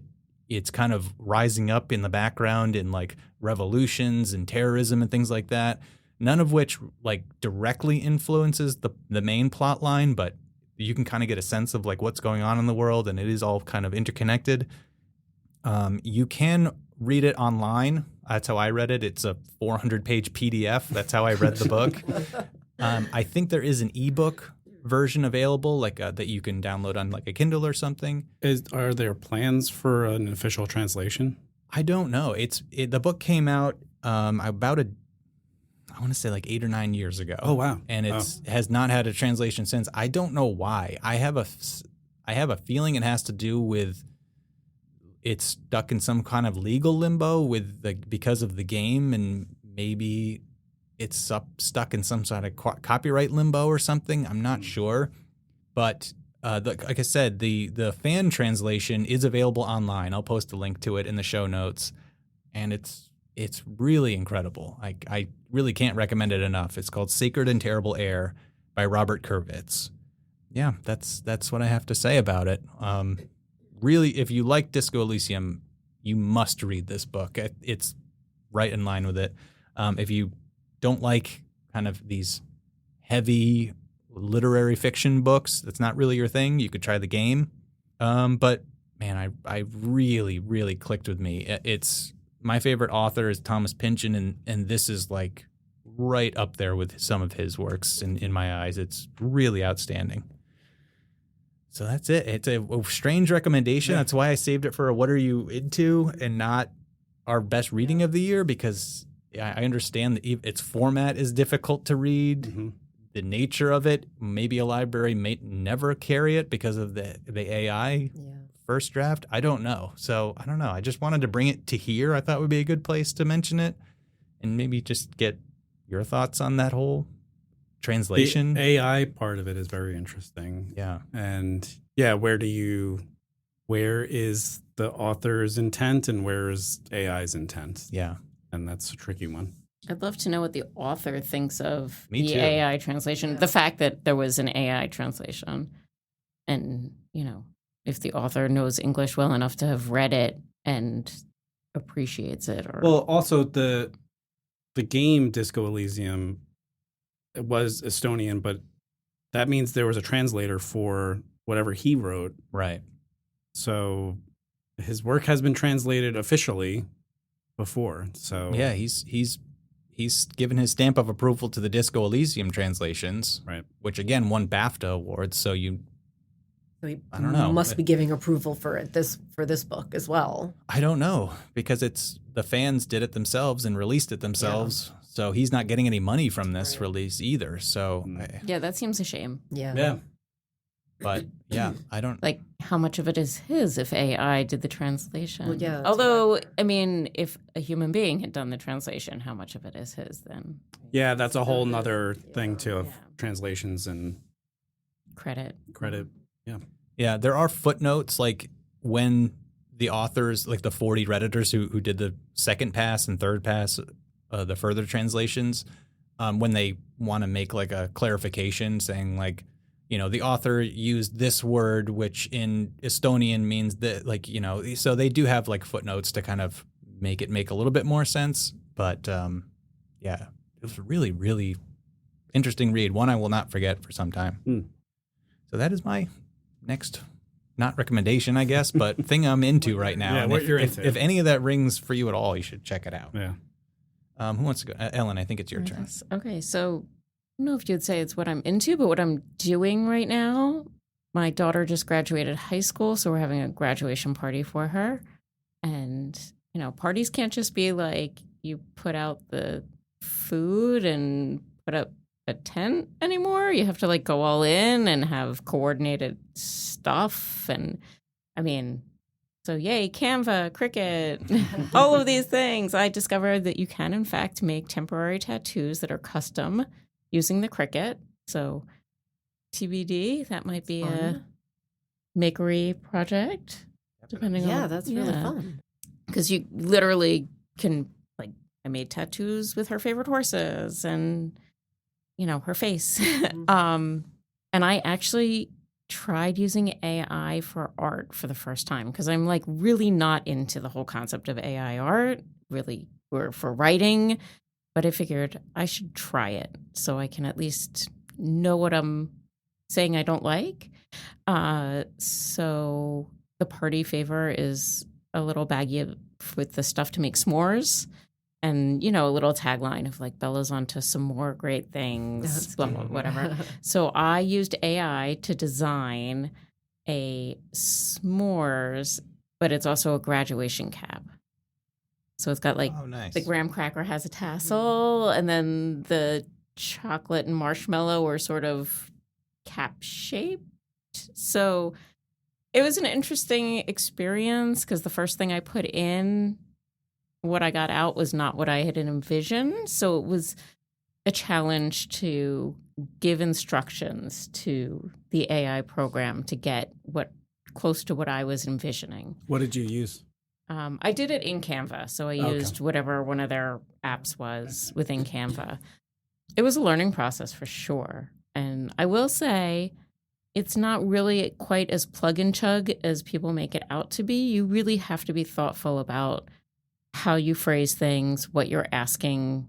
it's kind of rising up in the background in like revolutions and terrorism and things like that. None of which like directly influences the main plot line, but you can kind of get a sense of like what's going on in the world, and it is all kind of interconnected. You can read it online. That's how I read it. It's a 400-page PDF. That's how I read the book. I think there is an ebook version available, like that you can download on like a Kindle or something. Are there plans for an official translation? I don't know. The book came out about I want to say like 8 or 9 years ago. Oh wow! And has not had a translation since. I don't know why. I have a feeling it has to do with it's stuck in some kind of legal limbo because of the game, and maybe it's stuck in some sort of copyright limbo or something. I'm not sure, but like I said, the fan translation is available online. I'll post a link to it in the show notes, and it's really incredible. I really can't recommend it enough. It's called Sacred and Terrible Air by Robert Kurvitz. Yeah, that's what I have to say about it. Really, if you like Disco Elysium, you must read this book. It's right in line with it. If you don't like kind of these heavy literary fiction books, that's not really your thing, you could try the game. But man, I really, really clicked with me. It's my favorite author is Thomas Pynchon, and this is like right up there with some of his works in my eyes. It's really outstanding. So that's it. It's a strange recommendation. Yeah. That's why I saved it for a What Are You Into and not our best reading of the year, because I understand that its format is difficult to read. Mm-hmm. The nature of it, maybe a library may never carry it because of the AI first draft. I don't know. So I don't know. I just wanted to bring it to here. I thought would be a good place to mention it and maybe just get your thoughts on that whole translation. The AI part of it is very interesting. Yeah. And yeah, where is the author's intent and where is AI's intent? Yeah. And that's a tricky one. I'd love to know what the author thinks of Me the too. AI translation. The fact that there was an AI translation, and if the author knows English well enough to have read it and appreciates it. Or well, also the game Disco Elysium, it was Estonian, but that means there was a translator for whatever he wrote. Right. So his work has been translated officially before. So yeah, he's given his stamp of approval to the Disco Elysium translations, right? Which again won BAFTA awards. So I don't know. Must be giving approval for this book as well. I don't know, because the fans did it themselves and released it themselves. Yeah. So he's not getting any money from this release either. So yeah, that seems a shame. Yeah. Yeah. But yeah, I don't. Like, how much of it is his if AI did the translation? Well, yeah, Although, I mean, if a human being had done the translation, how much of it is his then? Yeah, that's a whole nother thing too of Yeah. translations and Credit. credit. Yeah, there are footnotes like when the authors, like the 40 Redditors who did the second pass and third pass, the further translations, when they want to make like a clarification saying like, you know, the author used this word, which in Estonian means that, like, you know, so they do have like footnotes to kind of make it make a little bit more sense. But yeah, it was a really, really interesting read. One I will not forget for some time. So that is my next, not recommendation, I guess, but thing I'm into right now. Yeah, And what you're if, into. if any of that rings for you at all, you should check it out. Yeah. Who wants to go? Ellen, I think it's your turn. Yes. Okay, so I don't know if you'd say it's what I'm into, but what I'm doing right now, my daughter just graduated high school, so we're having a graduation party for her. And, you know, parties can't just be like you put out the food and put up a tent anymore. You have to like go all in and have coordinated stuff. And I mean, so yay, Canva, Cricut, all of these things. I discovered that you can, in fact, make temporary tattoos that are custom using the Cricut. So TBD, that might be a makery project, depending on. Yeah, that's really fun. Because you literally can, like, I made tattoos with her favorite horses and, you know, her face. And I actually tried using AI for art for the first time because I'm like really not into the whole concept of AI art, really, or for writing. But I figured I should try it so I can at least know what I'm saying I don't like. So the party favor is a little baggie with the stuff to make s'mores. And, you know, a little tagline of like, Bella's onto some more great things, blah, blah, whatever. So I used AI to design a s'mores, but it's also a graduation cap. So it's got like, Oh, nice. the graham cracker has a tassel, and then the chocolate and marshmallow are sort of cap shaped. So it was an interesting experience because the first thing I put in, what I got out was not what I had envisioned. So it was a challenge to give instructions to the AI program to get what close to what I was envisioning. What did you use? I did it in Canva. So I used whatever one of their apps was within Canva. It was a learning process for sure. And I will say it's not really quite as plug and chug as people make it out to be. You really have to be thoughtful about how you phrase things, what you're asking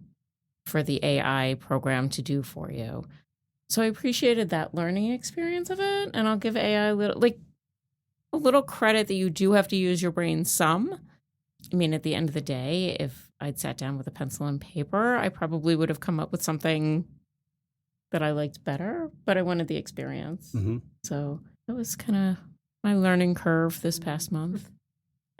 for the AI program to do for you. So I appreciated that learning experience of it. And I'll give AI a little credit that you do have to use your brain some. I mean, at the end of the day, if I'd sat down with a pencil and paper, I probably would have come up with something that I liked better, but I wanted the experience. Mm-hmm. So that was kind of my learning curve this past month.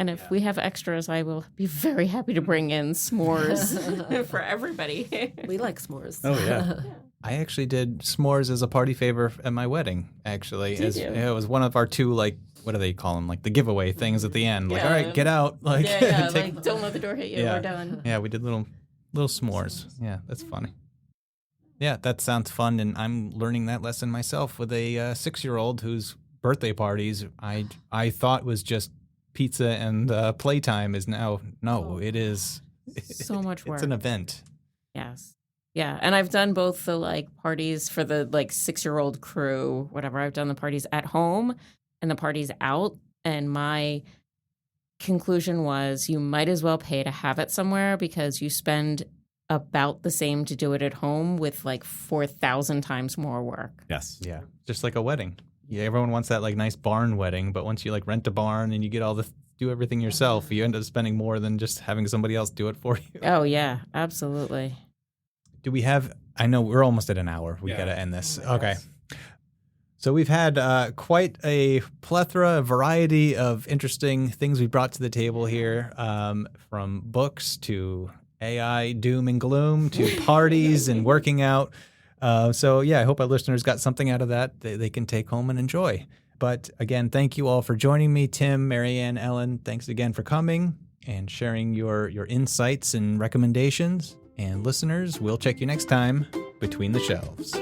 And if we have extras, I will be very happy to bring in s'mores for everybody. We like s'mores. Oh, yeah. I actually did s'mores as a party favor at my wedding, actually. Did you? It was one of our two, like, what do they call them? Like the giveaway things at the end. Like, Yeah. all right, get out. Like, Yeah, take- like don't let the door hit you. Yeah. We're done. Yeah, we did little s'mores. Yeah, that's funny. Yeah, that sounds fun, and I'm learning that lesson myself with a 6-year-old whose birthday parties I thought was just pizza and playtime is now it is So much work. It's an event. Yes. Yeah. And I've done both the like parties for the like 6-year-old crew, whatever. I've done the parties at home and the parties out. And my conclusion was you might as well pay to have it somewhere because you spend about the same to do it at home with like 4,000 times more work. Yes. Yeah, just like a wedding. Yeah, everyone wants that like nice barn wedding, but once you like rent a barn and you get all the do everything yourself, you end up spending more than just having somebody else do it for you. Oh, yeah, absolutely. Do we have? I know we're almost at an hour. We got to end this. Okay. So we've had quite a plethora, variety of interesting things we brought to the table here, from books to AI doom and gloom to parties and working out. So yeah, I hope our listeners got something out of that they can take home and enjoy. But again, thank you all for joining me. Tim, Marianne, Ellen, thanks again for coming and sharing your insights and recommendations. And listeners, we'll check you next time between the shelves.